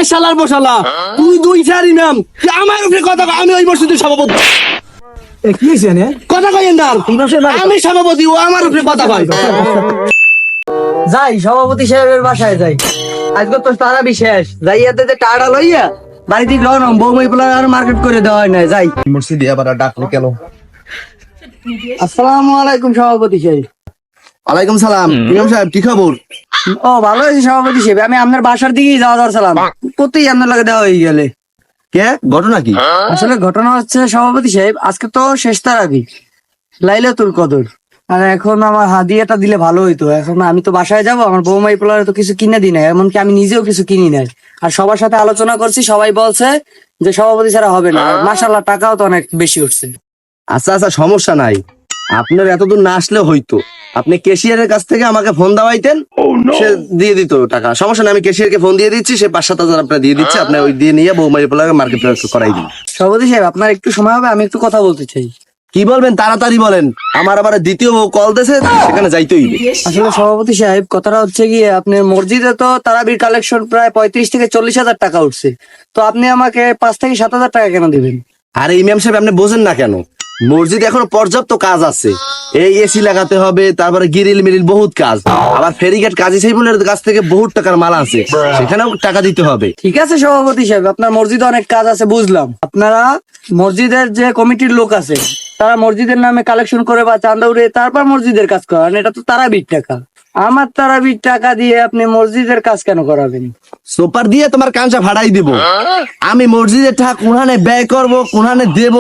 আরে শালার বসালা, তুই দুই চার ইমাম, আমার উপরে কথা কয়, আমি ওই মসজিদের সভাপতি। কি হয়েছে নে? কথা কইেন না, আমি সভাপতি, ও আমার উপরে কথা কয়। যাই সভাপতি সাহেবের বাসায় যাই, আজকে তো তারা বিশেষ যাইয়াতে যে টাড়া লইয়া বাড়িতে গ্রহণ বৌমাই পোলার আর মার্কেট করে দেওয়া হয় না। যাই মসজিদে আবার ডাকলো কেন? আসসালামু আলাইকুম সভাপতি সাহেব। ওয়ালাইকুম সালাম। ইমাম সাহেব কি খবর? ও ভালো আছি সভাপতি সাহেব, আমি আপনার বাসার দিকেই যাওয়া দরছিলাম, প্রত্যেক আপনার লাগে দেওয়া হয়ে গেলে। কে ঘটনা কি? আসলে ঘটনা হচ্ছে সভাপতি সাহেব, আজকে তো শেষ তারাবি, লাইলাতুল কদর, আর এখন আমার হাদিয়াটা দিলে ভালো হইতো। এখন আমি তো বাসায় যাব, আমার বৌমাই পোলারে তো কিছু কিনে দিই না, এমনকি আমি নিজেও কিছু কিনি নাই। আর সবার সাথে আলোচনা করছি, সবাই বলছে যে সভাপতি ছাড়া হবে না। মাশাআল্লাহ টাকাও তো অনেক বেশি উঠছে। আচ্ছা আচ্ছা, সমস্যা নাই, আপনার এতদূর না আসলেও হইতো। আপনি ক্যাশিয়ারের কাছ থেকে আমাকে ফোন দাওয়াইতেন, সে দিয়ে দিত টাকা। সমস্যা নাই, আমি ক্যাশিয়ারকে ফোন দিয়ে দিচ্ছি, সে 5-7 হাজার আপনার দিয়ে দিচ্ছে। আপনি ওই দিয়ে নিয়ে বৌমাই পোলাকে মার্কেট করাই দিন। সভাপতি সাহেব আপনার একটু সময় হবে, আমি একটু কথা বলতে চাই। কি বলবেন তাড়াতাড়ি বলেন, আমার আবার দ্বিতীয় বউ কল দিয়েছে, সেখানে যাইতেই হবে। আসলে সভাপতি সাহেব কথাটা হচ্ছে গিয়ে, আপনার মসজিদে তো তারাবির কালেকশন প্রায় 35 থেকে 40 হাজার টাকা উঠছে, তো আপনি আমাকে 5 থেকে 7 হাজার টাকা কেন দিবেন? আরে ইমাম সাহেব, আপনি বোঝেন না কেন? মসজিদে এখনো পর্যাপ্ত কাজ আছে, এই এসি লাগাতে হবে, তারপরে গিরিল মিরিল বহুত কাজ, আবার ফেরিঘাট কাজী সাহেবের কাছ থেকে বহুত টাকার মাল আছে, সেখানেও টাকা দিতে হবে। ঠিক আছে সভাপতি সাহেব, আপনার মসজিদে অনেক কাজ আছে বুঝলাম। আপনারা মসজিদের যে কমিটির লোক আছে, তারা মসজিদের নামে কালেকশন করে বা চাঁদা উড়ে তারপর মসজিদের কাজ করান, এটা তো তারাবির টাকা। আমার তারাবির টাকা দিয়ে আপনি মসজিদের কাজ কেন করাবেন? সুপার দিয়ে তোমার কাঞ্চা ভাড়াই দিব। আমি মসজিদের টাকা কোনখানে ব্যয় করব, কোনখানে দেব,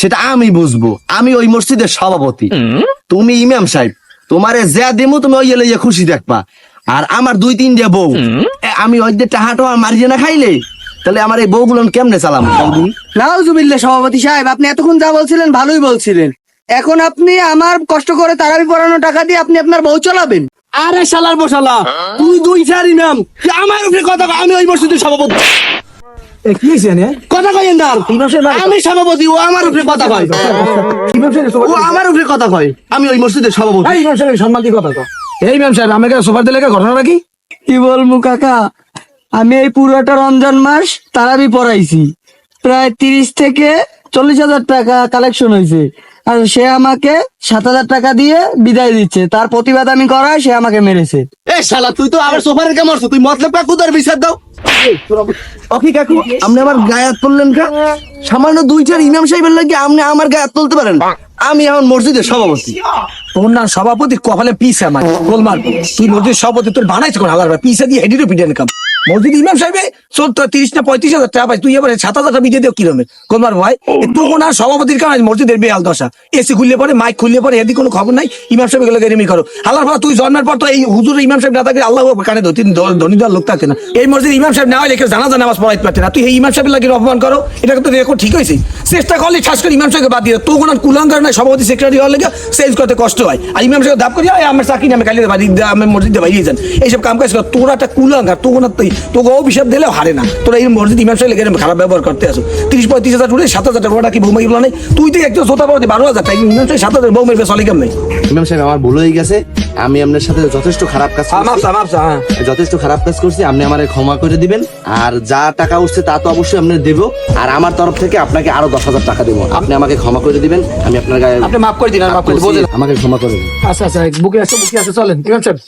সেটা আমি বুঝবো। আমি ওই মসজিদের সভাপতি, তুমি ইমাম সাহেব। তোমারে যা দেবো তুমি ওই লইয়া খুশি দেখবা। আর আমার 2-3 বউ, আমি ওই যে টাকা টোয়া মারিয়ে না খাইলে, তাহলে আমার এই বউগুলো কেমনে চালাম? নাউজুবিল্লাহ সভাপতি সাহেব, আপনি এতক্ষণ যা বলছিলেন ভালোই বলছিলেন, এখন আপনি আমার কষ্ট করে তারাবি পড়ানো টাকা দিয়ে আপনি আপনার বউ চালাবেন? আরে শালার বসালা, তুই দুই চার ইমাম, আমার উপরে কথা কয়, আমি ওই মসজিদের সভাপতি। কি হয়েছে নে? কথা কইেন না, আমি সভাপতি, ও আমার উপরে কথা কয়। ও আমার উপরে কথা কয়, আমি ওই মসজিদের সভাপতি। এই ইমাম সাহেব সম্মান দিয়ে কথা কও। এই ইমাম সাহেব আমাকে সোফার দিলে ঘটনাটা কি? কি বলবো কাকা, আমি এই পুরোটা রমজান মাস তারাবি পড়াইছি, প্রায় 30 থেকে 40 হাজার টাকা কালেকশন হয়েছে, আর সে আমাকে 7 হাজার টাকা দিয়ে বিদায় দিচ্ছে। তার প্রতিবাদ আমি করাই, সে আমাকে মেরেছে। এ শালা, তুই তো আবার সোফারে কে মারছো? তুই মতলব কাকু তার বিচার দাও। অকি কাকু, আপনি আমার গায়ে হাত তুললেন কা? সামান্য 2-4 ইমাম সাহেবের লাগে আপনি আমার গায়ে হাত তুলতে পারেন? আমি এখন মসজিদের সভাপতি। তোর না সভাপতি কপালে পিস আমার গোলমাল। তুই মসজিদ সভাপতি, তোর বানাইছে কোন হালার পিসা দিয়ে হেডিরও পিঠে কাম। মসজিদ ইমাম সাহেবে 30 না 35 হাজার টাকা পাই, তুই এবার 7 হাজার টাকা বিজে দেও কিরমে গোলমাল ভাই? তখন আর সভাপতির কারণে মসজিদের বেহাল দশা। এসি খুললে পরে, মাইক খুললে পরে, এদিকে কোনো খবর নাই। ইমাম সাহেব এগুলো গেরিমি করো হালার ভাড়া। তুই জন্মের পর তো এই হুজুর ইমাম সাহেব না থাকে, আল্লাহ কানে ধনী দেওয়ার লোক থাকে না। এই মসজিদ ইমাম সাহেব না হলে কেউ জানাজা নামাজ পড়াইতে পারছে না। তুই এই ইমাম সাহেবের লাগে অপমান করো, এটা তো রেকর্ড ঠিক হয়েছে। চেষ্টা করলে খাস করে ইমাম সাহেবকে বাদ দিয়ে, তো কোনো কুলাঙ্গার নাই সভাপতি সেক্রেটারি হওয়ার লেগে চেঞ্জ করতে কষ্ট হয়। আর ইমাম সাহেব দাপ করি আমার চাকরি নামে কালি বাড়ি আমি মসজিদে বাইরে যান, এইসব কাম কাজ কর। তোরা একটা কুলাঙ্গার, তো কোনো তোকে অভিশাপ দিলেও হারে না। তোরা এই মসজিদ ইমাম সাহেব লেগে খারাপ ব্যবহার করতে আসো। 30-35 হাজার উঠে 7 হাজার টাকা কি বৌমাই গুলো নেই? তুই তো একজন শ্রোতা পাবো 12 হাজার টাকা, ইমাম সাহেব 7 হাজার বৌমের চলে কেমন? ইমাম সাহেব, আমার ভুল হয়ে গেছে, আমি আপনার সাথে যথেষ্ট খারাপ কাজ করছি, আপনি আমারে ক্ষমা করে দিবেন। আর যা টাকা উঠছে তা তো অবশ্যই আপনি দেবো, আর আমার তরফ থেকে আপনাকে আরো 10 হাজার টাকা দেবো। আপনি আমাকে ক্ষমা করে দিবেন, আমি আপনার গায়ে আপনি মাফ করে দিন, আমাকে ক্ষমা করে দিন। আচ্ছা আচ্ছা, বুকে আছে চলেন ইমাম সাহেব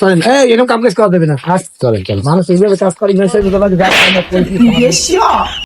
চলেন। এই এরকম কাম কাজ করা দেবে না, চলেন চলেন। মানুষ এইভাবে কাজ করে ইমাম সাহেব